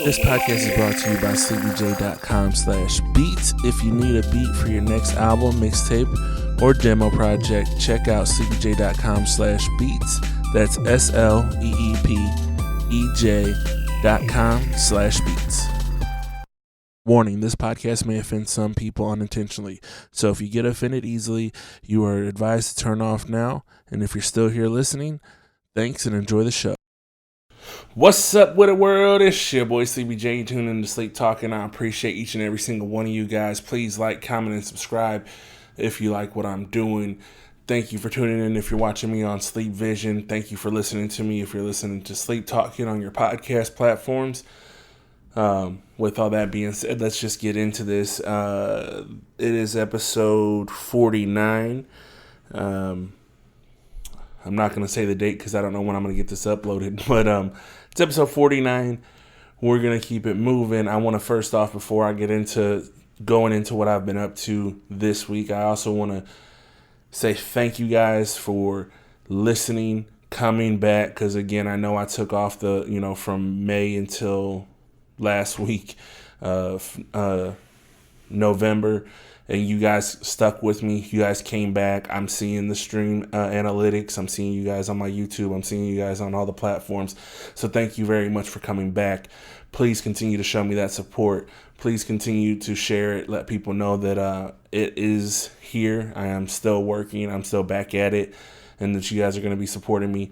This podcast is brought to you by sleepyj.com/beats. If you need a beat for your next album, mixtape, or demo project, check out sleepyj.com/beats. That's SLEEPEJ.com/beats. Warning, this podcast may offend some people unintentionally. So if you get offended easily, you are advised to turn off now. And if you're still here listening, thanks and enjoy the show. What's up with the world? It's your boy Sleepy J. Tuning in to Sleep Talkin. I appreciate each and every single one of you guys. Please like, comment, and subscribe if you like what I'm doing. Thank you for tuning in if you're watching me on Sleep Vision. Thank you for listening to me if you're listening to Sleep Talkin on your podcast platforms. With all that being said, let's just get into this. It is episode 49. I'm not going to say the date because I don't know when I'm going to get this uploaded. But it's episode 49. We're going to keep it moving. I want to first off, before I get into going into what I've been up to this week, I also want to say thank you guys for listening, coming back. Because, again, I know I took off from May until last week, November. And you guys stuck with me. You guys came back. I'm seeing the stream analytics. I'm seeing you guys on my YouTube. I'm seeing you guys on all the platforms. So thank you very much for coming back. Please continue to show me that support. Please continue to share it. Let people know that it is here. I am still working. I'm still back at it. And that you guys are going to be supporting me.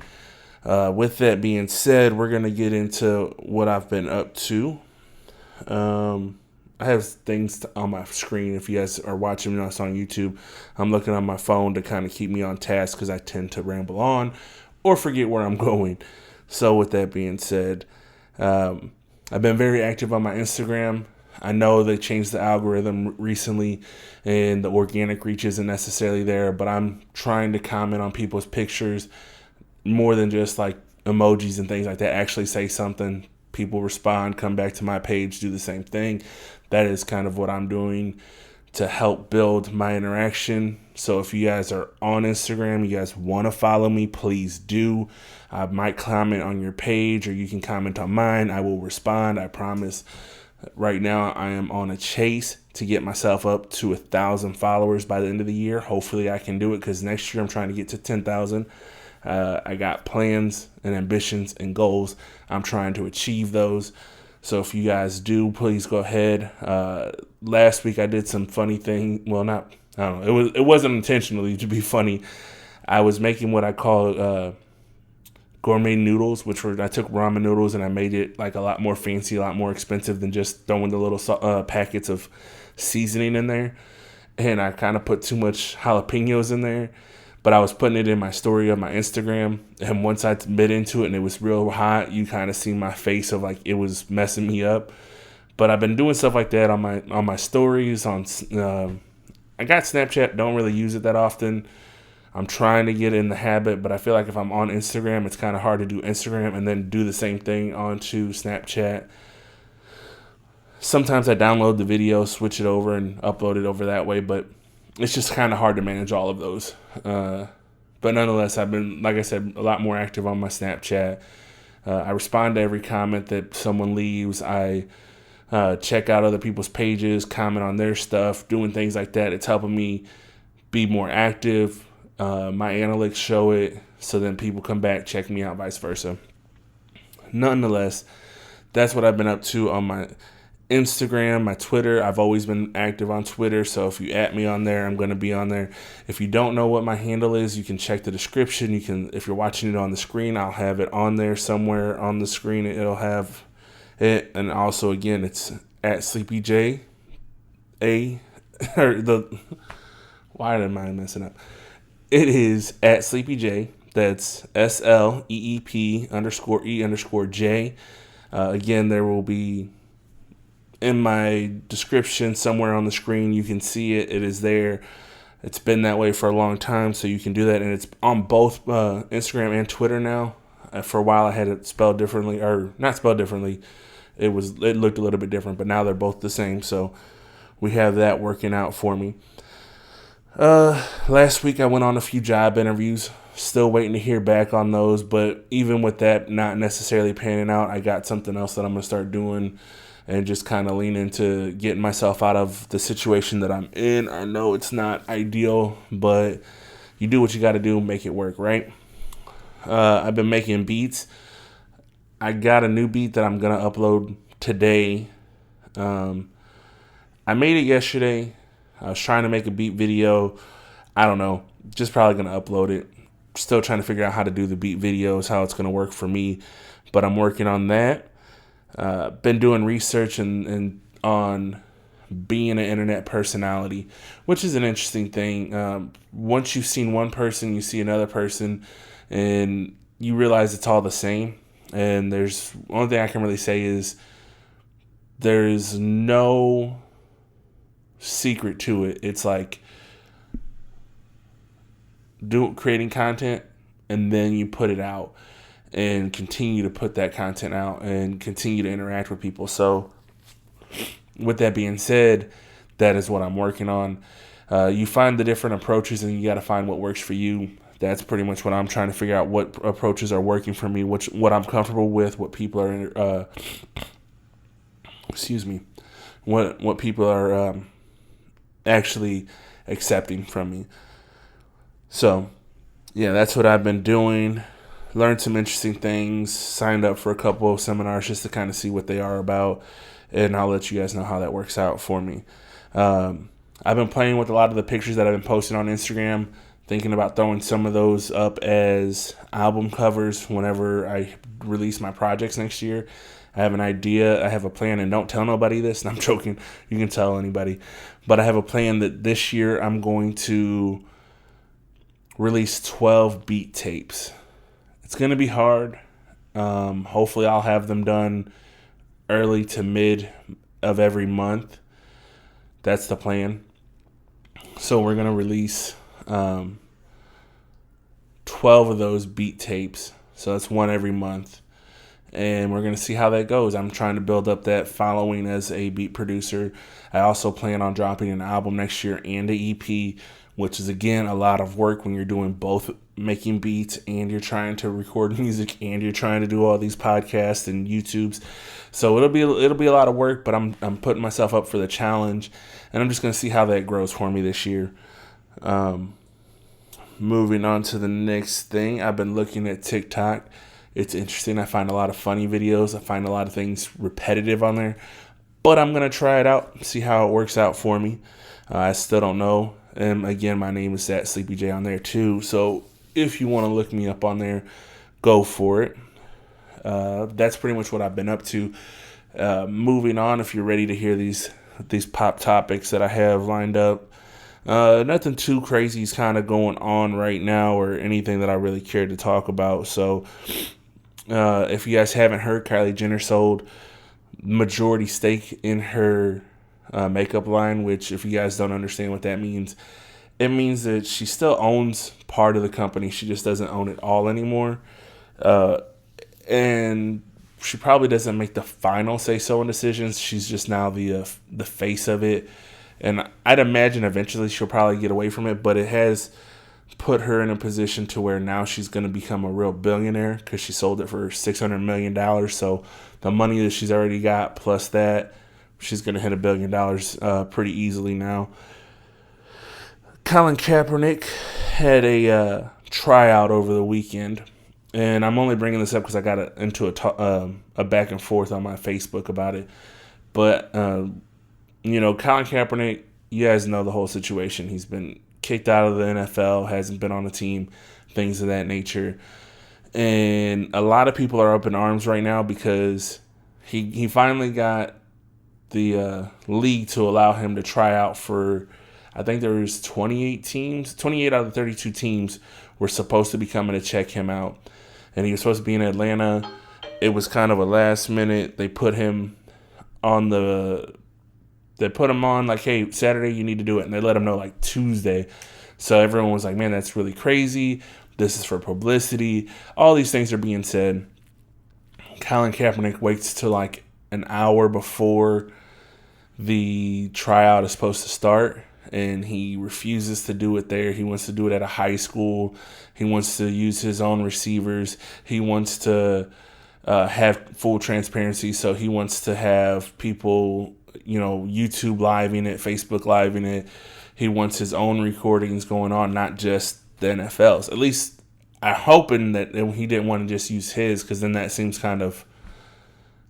With that being said, we're going to get into what I've been up to. I have things on my screen. If you guys are watching us on YouTube, I'm looking on my phone to kind of keep me on task because I tend to ramble on or forget where I'm going. So with that being said, I've been very active on my Instagram. I know they changed the algorithm recently and the organic reach isn't necessarily there, but I'm trying to comment on people's pictures more than just like emojis and things like that. Actually say something. People respond, come back to my page, do the same thing. That is kind of what I'm doing to help build my interaction. So if you guys are on Instagram, you guys want to follow me, please do. I might comment on your page or you can comment on mine. I will respond, I promise. Right now, I am on a chase to get myself up to 1,000 followers by the end of the year. Hopefully I can do it because next year I'm trying to get to 10,000. I got plans and ambitions and goals. I'm trying to achieve those. So if you guys do, please go ahead. Last week I did some funny thing. Well, I don't know. It wasn't intentionally to be funny. I was making what I call gourmet noodles, I took ramen noodles and I made it like a lot more fancy, a lot more expensive than just throwing the little packets of seasoning in there. And I kind of put too much jalapenos in there. But I was putting it in my story on my Instagram, and once I bit into it and it was real hot, you kind of see my face of like it was messing me up. But I've been doing stuff like that on my stories. I got Snapchat, don't really use it that often. I'm trying to get in the habit, but I feel like if I'm on Instagram, it's kind of hard to do Instagram and then do the same thing onto Snapchat. Sometimes I download the video, switch it over, and upload it over that way, but it's just kind of hard to manage all of those. But nonetheless, I've been, like I said, a lot more active on my Snapchat. I respond to every comment that someone leaves. I check out other people's pages, comment on their stuff, doing things like that. It's helping me be more active. My analytics show it, so then people come back, check me out, vice versa. Nonetheless, that's what I've been up to on my Instagram, my Twitter. I've always been active on Twitter, so if you at me on there, I'm going to be on there. If you don't know what my handle is, you can check the description. You can, if you're watching it on the screen, I'll have it on there somewhere on the screen. It'll have it, and also again, it's at SleepyJ. Why am I messing up? It is at SleepyJ. That's SLEEP_E_J. Again, there will be in my description somewhere on the screen. You can see it. It is there. It's been that way for a long time, so you can do that. And it's on both Instagram and Twitter now. For a while, I had it spelled differently, or not spelled differently. It looked a little bit different, but now they're both the same. So we have that working out for me. Last week, I went on a few job interviews. Still waiting to hear back on those, but even with that not necessarily panning out, I got something else that I'm going to start doing and just kind of lean into getting myself out of the situation that I'm in. I know it's not ideal, but you do what you got to do, make it work, right? I've been making beats. I got a new beat that I'm going to upload today. I made it yesterday. I was trying to make a beat video. I don't know. Just probably going to upload it. Still trying to figure out how to do the beat videos, how it's going to work for me. But I'm working on that. Been doing research and on being an internet personality, which is an interesting thing. Once you've seen one person, you see another person, and you realize it's all the same. And there's one thing I can really say is there's no secret to it. It's like creating content, and then you put it out and continue to put that content out and continue to interact with people. So with that being said, that is what I'm working on. You find the different approaches, and you got to find what works for you. That's pretty much what I'm trying to figure out, what approaches are working for me, what I'm comfortable with, what people are what people are actually accepting from me. So yeah, that's what I've been doing. Learned some interesting things, signed up for a couple of seminars just to kind of see what they are about, and I'll let you guys know how that works out for me. I've been playing with a lot of the pictures that I've been posting on Instagram, thinking about throwing some of those up as album covers whenever I release my projects next year. I have an idea, I have a plan, and don't tell nobody this, and I'm joking, you can tell anybody, but I have a plan that this year I'm going to release 12 beat tapes. It's going to be hard. Hopefully I'll have them done early to mid of every month. That's the plan. So we're going to release 12 of those beat tapes. So that's one every month. And we're going to see how that goes. I'm trying to build up that following as a beat producer. I also plan on dropping an album next year and an EP, which is, again, a lot of work when you're doing both, making beats and you're trying to record music and you're trying to do all these podcasts and YouTubes. So it'll be a lot of work, but I'm putting myself up for the challenge, and I'm just going to see how that grows for me this year. Moving on to the next thing, I've been looking at TikTok. It's interesting. I find a lot of funny videos. I find a lot of things repetitive on there, but I'm going to try it out, see how it works out for me. I still don't know. And again, my name is at SleepyJ on there too. So if you want to look me up on there, go for it. That's pretty much what I've been up to. Moving on, if you're ready to hear these pop topics that I have lined up. Nothing too crazy is kind of going on right now, or anything that I really care to talk about. So if you guys haven't heard, Kylie Jenner sold majority stake in her makeup line, which, if you guys don't understand what that means, it means that she still owns part of the company. She just doesn't own it all anymore. And she probably doesn't make the final say-so in decisions. She's just now the face of it. And I'd imagine eventually she'll probably get away from it, but it has put her in a position to where now she's going to become a real billionaire because she sold it for $600 million. So the money that she's already got plus that, she's going to hit $1 billion pretty easily now. Colin Kaepernick had a tryout over the weekend, and I'm only bringing this up because I got into a back and forth on my Facebook about it. But Colin Kaepernick, you guys know the whole situation. He's been kicked out of the NFL, hasn't been on the team, things of that nature. And a lot of people are up in arms right now because he finally got the league to allow him to try out for, I think there was 28 teams. 28 out of 32 teams were supposed to be coming to check him out. And he was supposed to be in Atlanta. It was kind of a last minute. They put him on like, hey, Saturday you need to do it. And they let him know like Tuesday. So everyone was like, man, that's really crazy. This is for publicity. All these things are being said. Colin Kaepernick waits till like an hour before the tryout is supposed to start. and he refuses to do it there. He wants to do it at a high school. He wants to use his own receivers. He wants to have full transparency. So he wants to have people, YouTube living it, Facebook living it. He wants his own recordings going on, not just the NFL's. At least I'm hoping that he didn't want to just use his, because then that seems kind of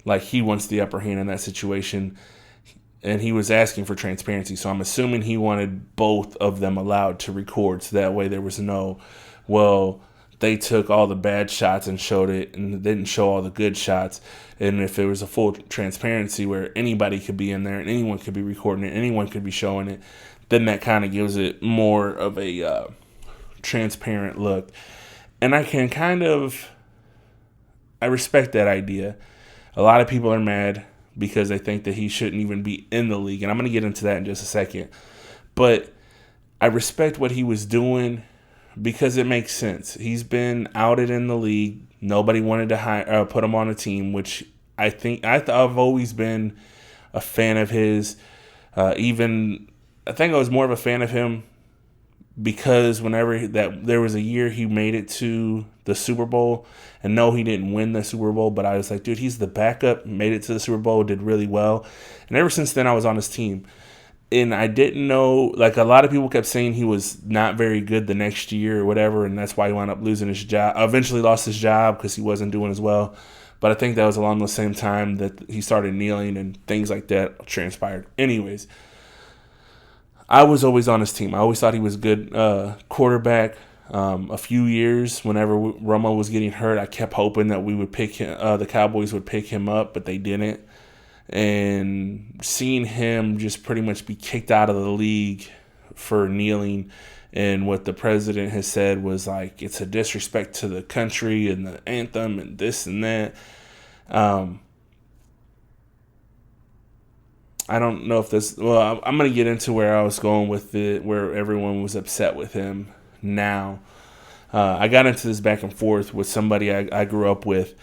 like he wants the upper hand in that situation. And he was asking for transparency. So I'm assuming he wanted both of them allowed to record. So that way there was no, well, they took all the bad shots and showed it and didn't show all the good shots. And if it was a full transparency where anybody could be in there and anyone could be recording it, anyone could be showing it, then that kind of gives it more of a transparent look. And I respect that idea. A lot of people are mad because they think that he shouldn't even be in the league. And I'm going to get into that in just a second. But I respect what he was doing because it makes sense. He's been outed in the league. Nobody wanted to put him on a team, which I've always been a fan of his. I think I was more of a fan of him because whenever there was a year he made it to the Super Bowl, and no, he didn't win the Super Bowl, but I was like, dude, he's the backup, made it to the Super Bowl, did really well. And ever since then, I was on his team. And I didn't know, like a lot of people kept saying he was not very good the next year or whatever, and that's why he wound up losing his job. Eventually lost his job because he wasn't doing as well. But I think that was along the same time that he started kneeling and things like that transpired. Anyways, I was always on his team. I always thought he was a good quarterback. A few years, whenever Romo was getting hurt, I kept hoping that we would pick him, the Cowboys would pick him up, but they didn't. And seeing him just pretty much be kicked out of the league for kneeling, and what the president has said was like, it's a disrespect to the country and the anthem and this and that. I don't know if this, well, I'm going to get into where I was going with it, where everyone was upset with him now. I got into this back and forth with somebody I grew up with,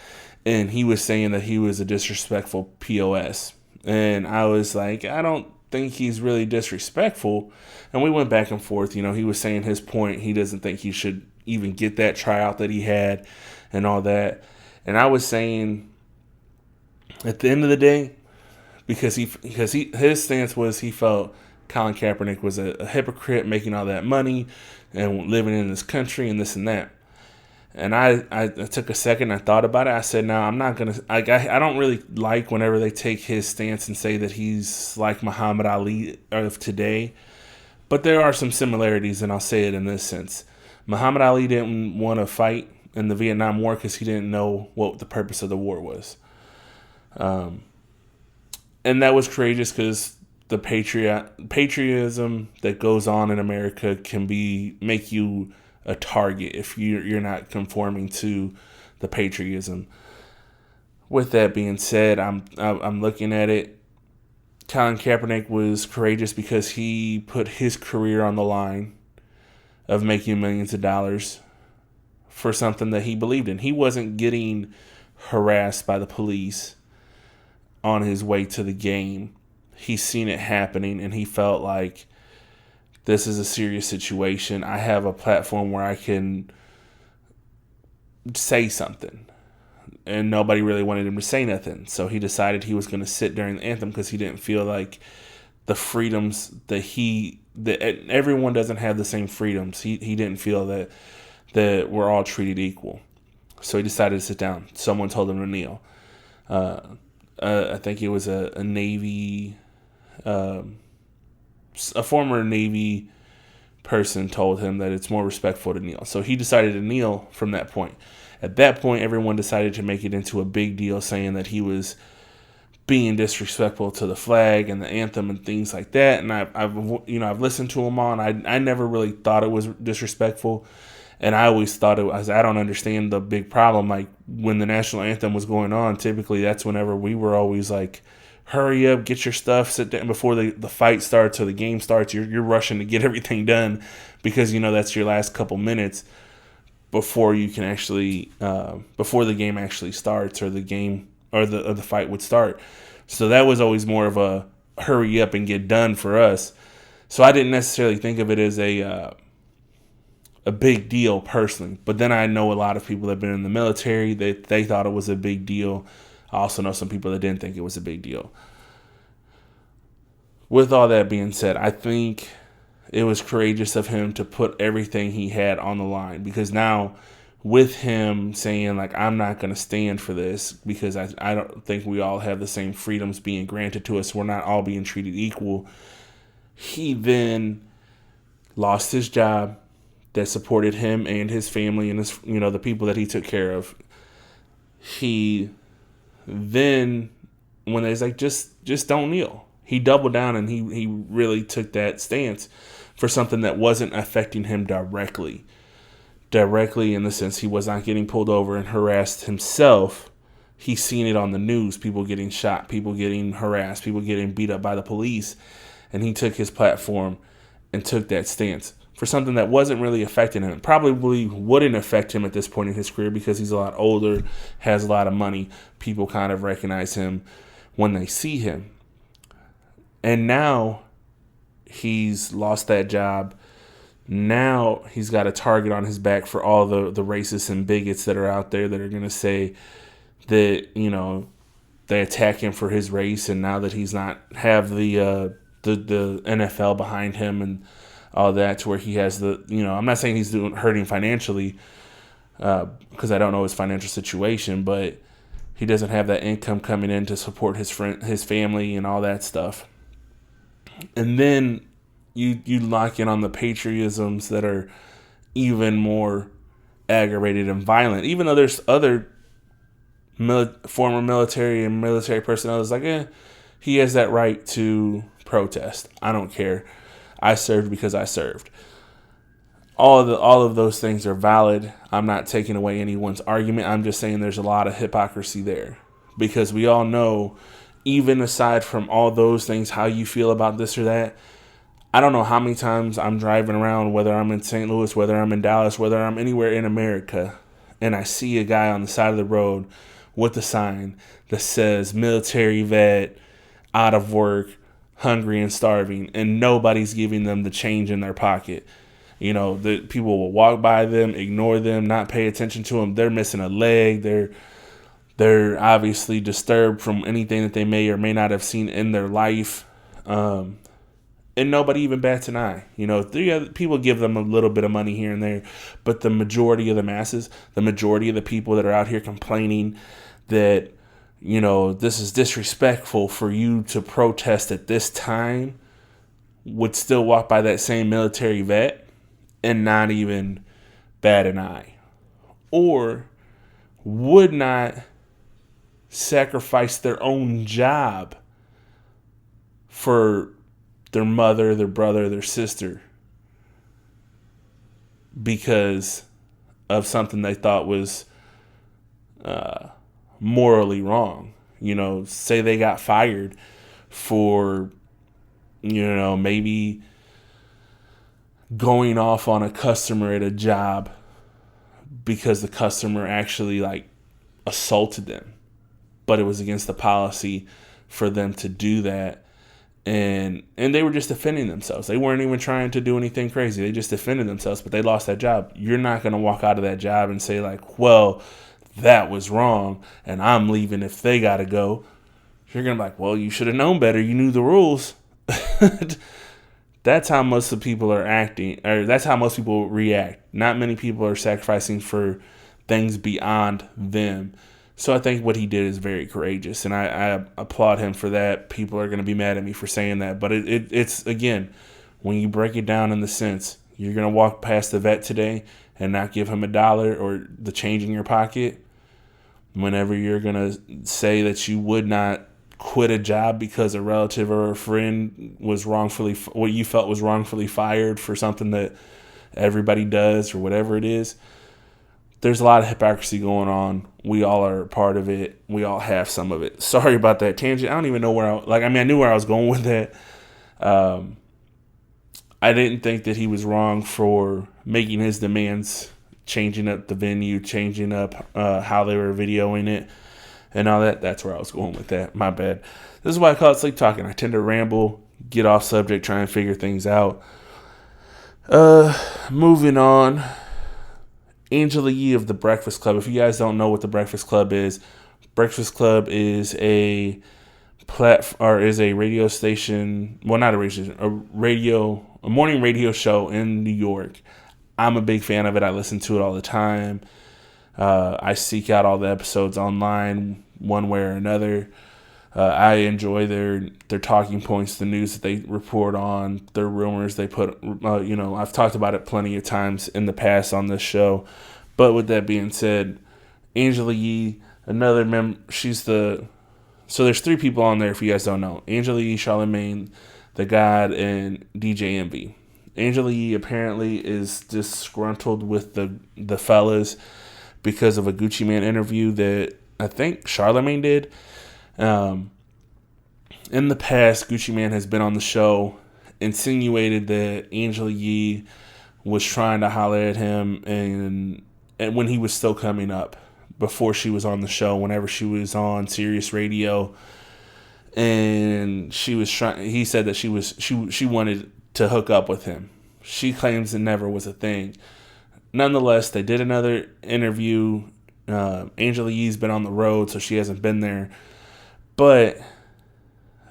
and he was saying that he was a disrespectful POS. And I was like, I don't think he's really disrespectful. And we went back and forth. He was saying his point. He doesn't think he should even get that tryout that he had and all that. And I was saying, at the end of the day, because his stance was he felt Colin Kaepernick was a hypocrite making all that money and living in this country and this and that. And I took a second, I thought about it. I said, no, I'm not going to, I don't really like whenever they take his stance and say that he's like Muhammad Ali of today. But there are some similarities, and I'll say it in this sense. Muhammad Ali didn't want to fight in the Vietnam War because he didn't know what the purpose of the war was. And that was courageous because the patriotism that goes on in America can make you a target if you're not conforming to the patriotism. With that being said, I'm looking at it. Colin Kaepernick was courageous because he put his career on the line of making millions of dollars for something that he believed in. He wasn't getting harassed by the police on his way to the game. He's seen it happening, and he felt like this is a serious situation. I have a platform where I can say something. And nobody really wanted him to say nothing. So he decided he was going to sit during the anthem because he didn't feel like the freedoms that everyone doesn't have the same freedoms. He didn't feel that we're all treated equal. So he decided to sit down. Someone told him to kneel. I think it was a Navy, a former Navy person told him that it's more respectful to kneel. So he decided to kneel from that point. At that point, everyone decided to make it into a big deal, saying that he was being disrespectful to the flag and the anthem and things like that. And I've listened to him on. I never really thought it was disrespectful. And I always thought I don't understand the big problem. Like when the national anthem was going on, typically that's whenever we were always like, hurry up, get your stuff, sit down before the fight starts or the game starts. You're rushing to get everything done because that's your last couple minutes before you can actually before the game actually starts or the game or the fight would start. So that was always more of a hurry up and get done for us. So I didn't necessarily think of it as a big deal personally. But then I know a lot of people that have been in the military, they thought it was a big deal. I also know some people that didn't think it was a big deal. With all that being said, I think it was courageous of him to put everything he had on the line, because now with him saying, like, I'm not going to stand for this, because I don't think we all have the same freedoms being granted to us. We're not all being treated equal. He then lost his job that supported him and his family and his, the people that he took care of. He then, when they was like, just don't kneel, he doubled down, and he really took that stance for something that wasn't affecting him directly in the sense he was not getting pulled over and harassed himself. He's seen it on the news, people getting shot, people getting harassed, people getting beat up by the police, and he took his platform and took that stance for something that wasn't really affecting him. Probably wouldn't affect him at this point in his career because he's a lot older, has a lot of money. People kind of recognize him when they see him. And now he's lost that job. Now he's got a target on his back for all the racists and bigots that are out there that are going to say that, they attack him for his race, and now that he's not have the NFL behind him and all that, to where he has I'm not saying he's hurting financially, because I don't know his financial situation, but he doesn't have that income coming in to support his family and all that stuff. And then you lock in on the patriotisms that are even more aggravated and violent, even though there's other former military and military personnel that's like, he has that right to protest. I don't care. I served because I served. All of those things are valid. I'm not taking away anyone's argument. I'm just saying there's a lot of hypocrisy there, because we all know, even aside from all those things, how you feel about this or that. I don't know how many times I'm driving around, whether I'm in St. Louis, whether I'm in Dallas, whether I'm anywhere in America, and I see a guy on the side of the road with a sign that says military vet, out of work, hungry and starving, and nobody's giving them the change in their pocket. The people will walk by them, ignore them, not pay attention to them. They're missing a leg. They're obviously disturbed from anything that they may or may not have seen in their life. And nobody even bats an eye. People give them a little bit of money here and there, but the majority of the masses, the majority of the people that are out here complaining that, this is disrespectful for you to protest at this time, would still walk by that same military vet and not even bat an eye, or would not sacrifice their own job for their mother, their brother, their sister, because of something they thought was morally wrong. Say they got fired for, maybe going off on a customer at a job because the customer actually assaulted them, but it was against the policy for them to do that. And they were just defending themselves. They weren't even trying to do anything crazy. They just defended themselves, but they lost that job. You're not going to walk out of that job and say well, that was wrong and I'm leaving if they got to go. You're going to be like, well, you should have known better. You knew the rules. That's how most of the people are acting, or that's how most people react. Not many people are sacrificing for things beyond them. So I think what he did is very courageous, and I applaud him for that. People are going to be mad at me for saying that, but it's, again, when you break it down in the sense, you're going to walk past the vet today and not give him $1 or the change in your pocket, whenever you're going to say that you would not quit a job because a relative or a friend was what you felt was wrongfully fired for something that everybody does or whatever it is. There's a lot of hypocrisy going on. We all are a part of it. We all have some of it. Sorry about that tangent. I don't even know where I knew where I was going with that. I didn't think that he was wrong for making his demands, changing up the venue, changing up how they were videoing it and all that. That's where I was going with that. My bad. This is why I call it Sleep Talking. I tend to ramble, get off subject, try and figure things out. Moving on. Angela Yee of The Breakfast Club. If you guys don't know what The Breakfast Club is a radio station. Well, not a radio station, a morning radio show in New York. I'm a big fan of it. I listen to it all the time. I seek out all the episodes online, one way or another. I enjoy their talking points, the news that they report on, their rumors they put. I've talked about it plenty of times in the past on this show. But with that being said, Angela Yee, another so there's 3 people on there if you guys don't know. Angela Yee, Charlamagne, The God, and DJ Envy. Angela Yee apparently is disgruntled with the fellas because of a Gucci Mane interview that I think Charlamagne did. In the past, Gucci Mane has been on the show, insinuated that Angela Yee was trying to holler at him and when he was still coming up, before she was on the show, whenever she was on Sirius Radio, and he said that she wanted to hook up with him. She claims it never was a thing. Nonetheless, they did another interview. Angela Yee's been on the road, so she hasn't been there. But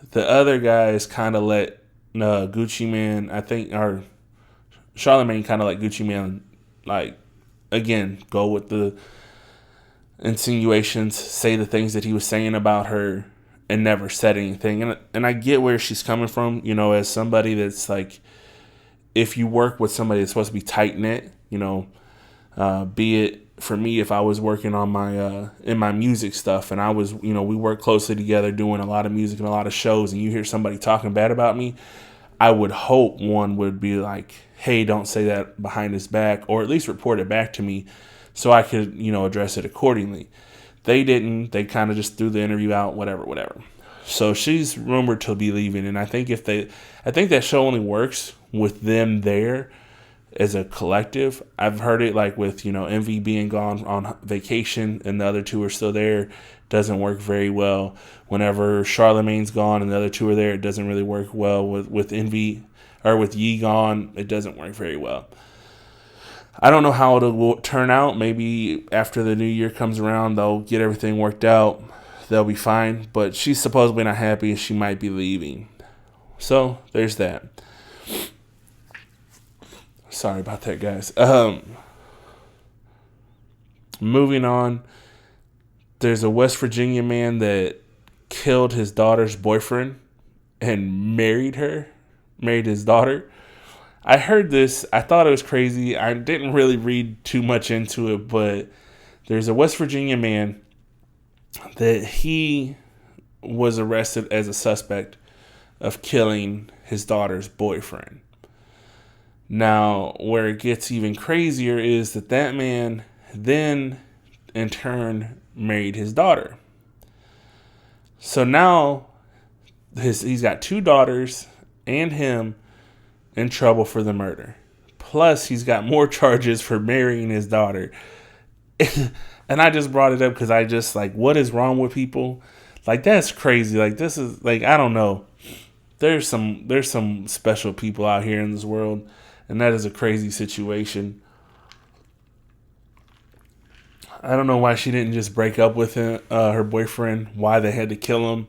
the other guys kind of let Gucci Mane, I think, or Charlamagne kind of let Gucci Mane, again, go with the insinuations, say the things that he was saying about her, and never said anything. And I get where she's coming from, as somebody that's like, if you work with somebody that's supposed to be tight-knit, be it for me, if I was working on my in my music stuff, and I was, we work closely together doing a lot of music and a lot of shows, and you hear somebody talking bad about me, I would hope one would be like, hey, don't say that behind his back, or at least report it back to me so I could, address it accordingly. They didn't. They kind of just threw the interview out, whatever. So she's rumored to be leaving, and I think that show only works with them there as a collective. I've heard it like with, Envy being gone on vacation and the other 2 are still there. Doesn't work very well. Whenever Charlamagne's gone and the other 2 are there, it doesn't really work well. With Envy or with Yee gone, it doesn't work very well. I don't know how it will turn out. Maybe after the new year comes around, they'll get everything worked out. They'll be fine. But she's supposedly not happy and she might be leaving. So there's that. Sorry about that, guys. Moving on. There's a West Virginia man that killed his daughter's boyfriend and married his daughter. I heard this. I thought it was crazy. I didn't really read too much into it, but there's a West Virginia man that he was arrested as a suspect of killing his daughter's boyfriend. Now, where it gets even crazier is that man then, in turn, married his daughter. So now, he's got 2 daughters and him in trouble for the murder. Plus, he's got more charges for marrying his daughter. And I just brought it up because I just, what is wrong with people? That's crazy. This is, I don't know. There's some special people out here in this world, and that is a crazy situation. I don't know why she didn't just break up with him, her boyfriend, why they had to kill him.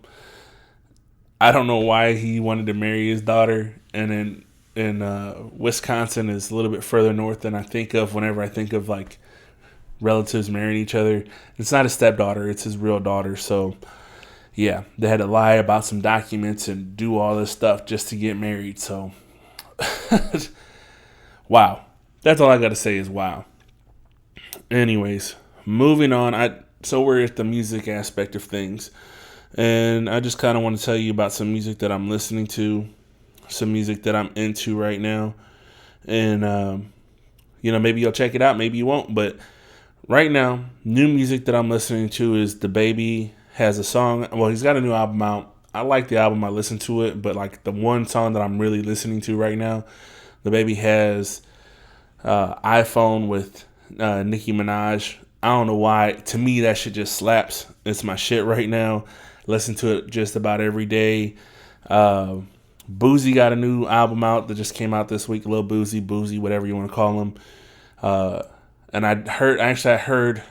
I don't know why he wanted to marry his daughter. And then in Wisconsin is a little bit further north than I think of whenever I think of relatives marrying each other. It's not his stepdaughter, it's his real daughter. So yeah, they had to lie about some documents and do all this stuff just to get married. So wow. That's all I got to say is wow. Anyways, moving on. So we're at the music aspect of things. And I just kind of want to tell you about some music that I'm listening to, some music that I'm into right now. And, maybe you'll check it out, maybe you won't. But right now, new music that I'm listening to is DaBaby has a song. Well, he's got a new album out. I like the album. I listen to it. But, the one song that I'm really listening to right now, DaBaby has iPhone with Nicki Minaj. I don't know why. To me, that shit just slaps. It's my shit right now. Listen to it just about every day. Boosie got a new album out that just came out this week. Lil Boosie, whatever you want to call him. And I heard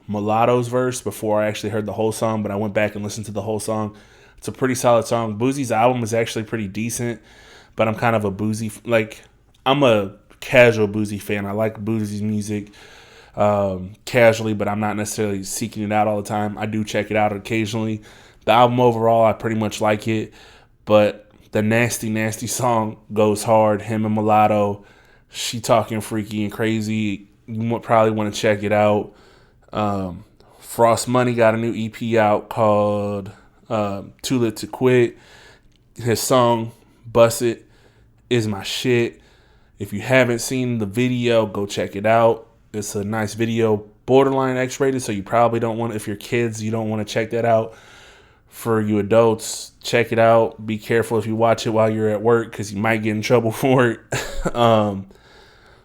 Mulatto's verse before I actually heard the whole song, but I went back and listened to the whole song. It's a pretty solid song. Boosie's album is actually pretty decent, but I'm kind of a Boosie, I'm a casual Boosie fan. I like Boosie's music casually, but I'm not necessarily seeking it out all the time. I do check it out occasionally. The album overall, I pretty much like it, but the Nasty Nasty song goes hard. Him and Mulatto, she talking freaky and crazy. You probably want to check it out. Frost Money got a new EP out called Too Lit to Quit. His song Bust It is my shit. If you haven't seen the video, go check it out. It's a nice video, borderline X-rated, so you probably don't want, if you're kids, you don't want to check that out. For you adults, check it out. Be careful if you watch it while you're at work because you might get in trouble for it.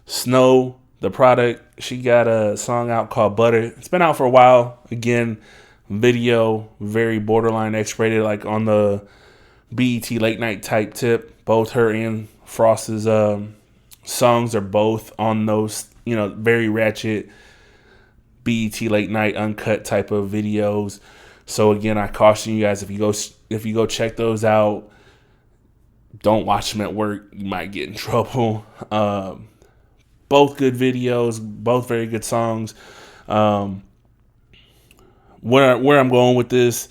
Snow, the product, she got a song out called Butter. It's been out for a while. Again, video, very borderline X-rated, like on the BET late night type tip. Both her and Frost's songs are both on those, very ratchet BET late night uncut type of videos. So again, I caution you guys, if you go check those out, don't watch them at work. You might get in trouble. Both good videos, both very good songs. Where I'm going with this,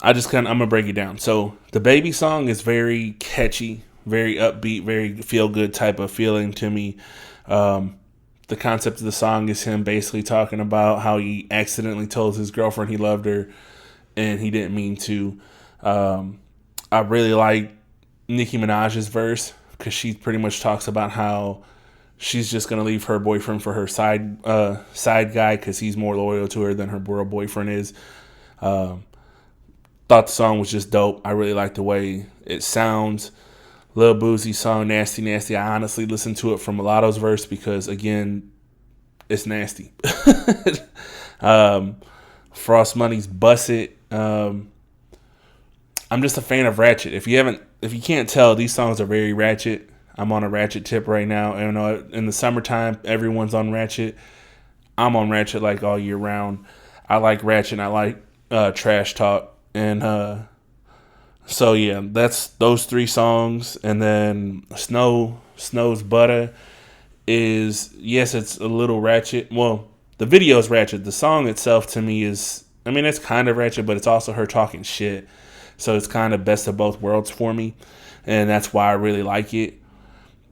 I'm gonna break it down. So the Baby song is very catchy, very upbeat, very feel good type of feeling to me. The concept of the song is him basically talking about how he accidentally told his girlfriend he loved her and he didn't mean to. I really like Nicki Minaj's verse because she pretty much talks about how she's just going to leave her boyfriend for her side guy because he's more loyal to her than her real boyfriend is. Thought the song was just dope. I really like the way it sounds. Lil Boosie song, Nasty Nasty. I honestly listened to it from Mulatto's verse because, again, it's nasty. Frost Money's Bust It. I'm just a fan of ratchet. If you can't tell, these songs are very ratchet. I'm on a ratchet tip right now. And in the summertime, everyone's on ratchet. I'm on ratchet like all year round. I like ratchet and I like trash talk. And so yeah, that's those three songs. And then Snow's Butter is, yes, it's a little ratchet. Well, the video is ratchet. The song itself to me is, it's kind of ratchet, but it's also her talking shit. So it's kind of best of both worlds for me. And that's why I really like it.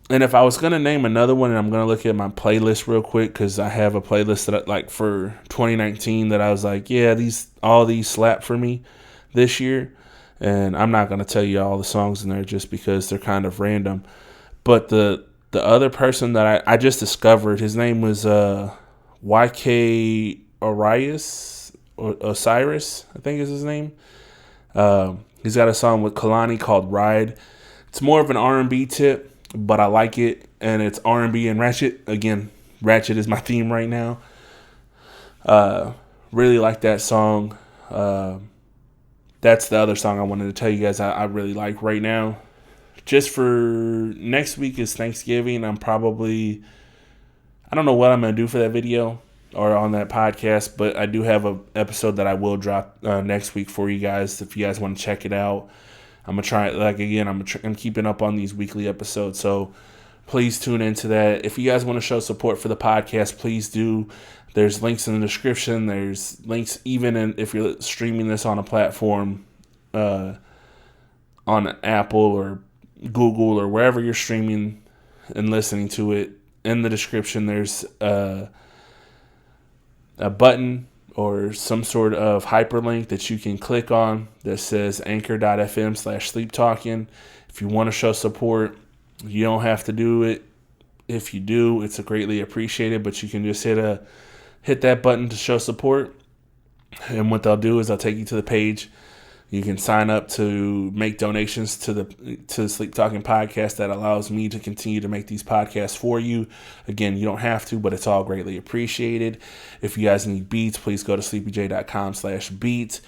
And if I was going to name another one, and I'm going to look at my playlist real quick, because I have a playlist that like for 2019 that I was like, yeah, all these slap for me this year. And I'm not going to tell you all the songs in there just because they're kind of random. But the other person that I just discovered, his name was YK Osiris, I think is his name. He's got a song with Kehlani called Ride. It's more of an R&B tip, but I like it. And it's R&B and ratchet. Again, ratchet is my theme right now. Really like that song. That's the other song I wanted to tell you guys I really like right now. Just for next week is Thanksgiving. I don't know what I'm going to do for that video or on that podcast, but I do have an episode that I will drop next week for you guys if you guys want to check it out. I'm going to try it. I'm keeping up on these weekly episodes, so please tune into that. If you guys want to show support for the podcast, please do. There's links in the description. There's links even if you're streaming this on a platform on Apple or Google or wherever you're streaming and listening to it. In the description, there's a button or some sort of hyperlink that you can click on that says anchor.fm/sleeptalking. If you want to show support, you don't have to do it. If you do, it's greatly appreciated, but you can just hit that button to show support. And what they'll do is they'll take you to the page. You can sign up to make donations to the Sleep Talking podcast. That allows me to continue to make these podcasts for you. Again, you don't have to, but it's all greatly appreciated. If you guys need beats, please go to sleepyj.com/beats.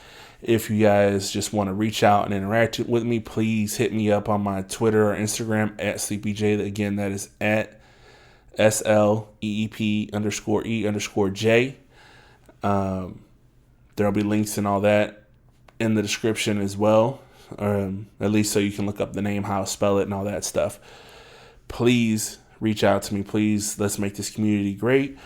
If you guys just want to reach out and interact with me, please hit me up on my Twitter or Instagram at SleepyJ. Again, that is at SLEEP_E_J. There'll be links and all that in the description as well, at least so you can look up the name, how to spell it, and all that stuff. Please reach out to me. Please, let's make this community great.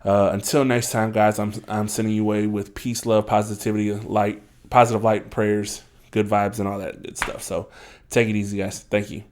Until next time, guys, I'm sending you away with peace, love, positivity, light, positive light, prayers, good vibes, and all that good stuff. So take it easy, guys. Thank you.